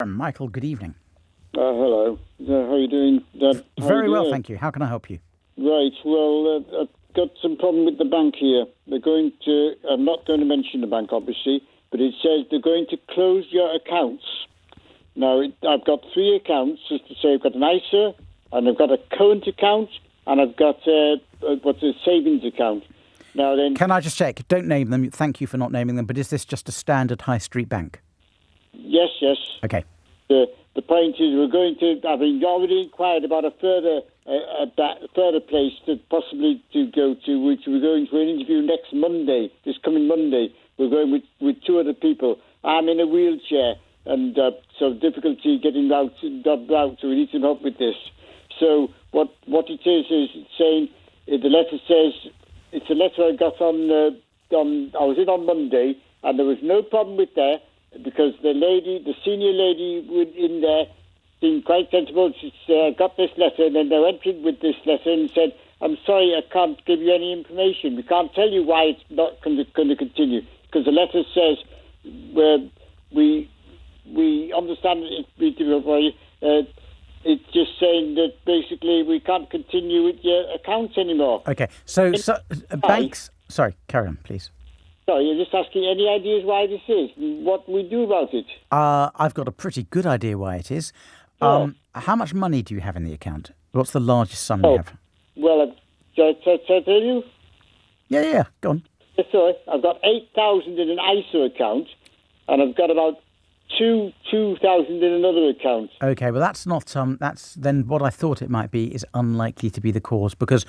Michael, good evening. Hello. How are you doing? Very well, thank you. How can I help you? Right. Well, I've got some problem with the bank here. I'm not going to mention the bank, obviously, but it says they're going to close your accounts. Now, I've got 3 accounts, just to say I've got an ISA, and I've got a current account, and I've got what's a savings account. Now then, can I just check? Don't name them. Thank you for not naming them. But is this just a standard high street bank? Yes. Okay. The point is, I've already inquired about a further place to possibly to go to, which we're going to an interview next Monday, this coming Monday. We're going with 2 other people. I'm in a wheelchair, and so difficulty getting out, so we need some help with this. So what it is it's saying, the letter says, it's a letter I got I was in on Monday, and there was no problem with that, because the senior lady in there seemed quite sensible. She said, I got this letter, and then they went in with this letter and said, I'm sorry, I can't give you any information. We can't tell you why it's not going to continue, because the letter says we understand it's just saying that basically we can't continue with your accounts anymore. Okay, so banks... Sorry, carry on, please. Sorry, you're just asking any ideas why this is, what we do about it? I've got a pretty good idea why it is. How much money do you have in the account? What's the largest sum you have? Well, shall I tell you? Yeah, go on. Sorry, I've got 8,000 in an ISA account, and I've got about 2,000 in another account. Okay, well that's not that's then what I thought it might be is unlikely to be the cause, because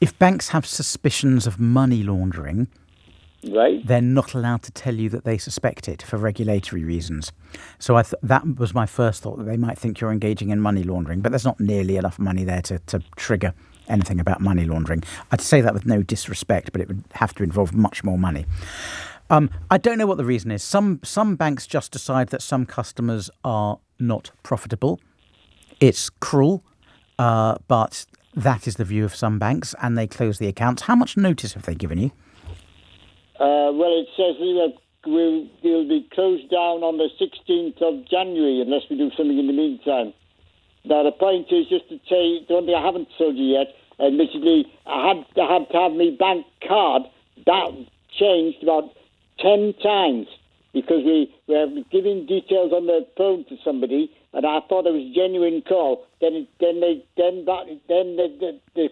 if banks have suspicions of money laundering, right, they're not allowed to tell you that they suspect it for regulatory reasons. So that was my first thought, that they might think you're engaging in money laundering, but there's not nearly enough money there to trigger anything about money laundering. I'd say that with no disrespect, but it would have to involve much more money. I don't know what the reason is. Some banks just decide that some customers are not profitable. It's cruel, but that is the view of some banks, and they close the accounts. How much notice have they given you? Well, it says we'll be closed down on the 16th of January unless we do something in the meantime. Now, the point is, just to say, the one thing I haven't told you yet, admittedly, I had to have my bank card that changed about 10 times, because we were giving details on the phone to somebody, and I thought it was a genuine call. Then the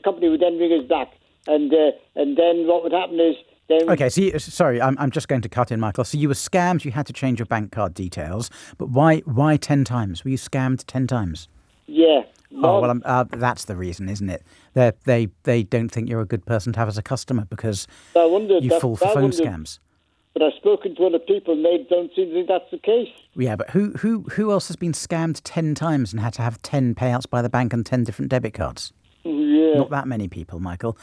company would then ring us back, and then what would happen is. Okay, sorry, I'm just going to cut in, Michael. So you were scammed. You had to change your bank card details, but why 10 times? Were you scammed 10 times? Yeah. Oh well, that's the reason, isn't it? They don't think you're a good person to have as a customer because you fall for phone scams. But I've spoken to other people, and they don't seem to think that's the case. Yeah, but who else has been scammed 10 times and had to have 10 payouts by the bank and 10 different debit cards? Yeah. Not that many people, Michael.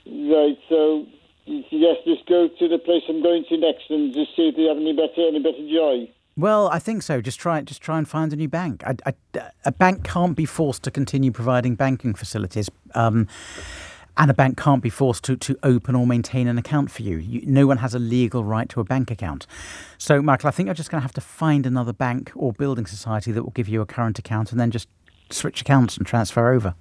Right, so yes, just go to the place I'm going to next and just see if they have any better joy. Well, I think so. Just try and find a new bank. A bank can't be forced to continue providing banking facilities. And a bank can't be forced to open or maintain an account for you. No one has a legal right to a bank account. So, Michael, I think you're just going to have to find another bank or building society that will give you a current account and then just switch accounts and transfer over.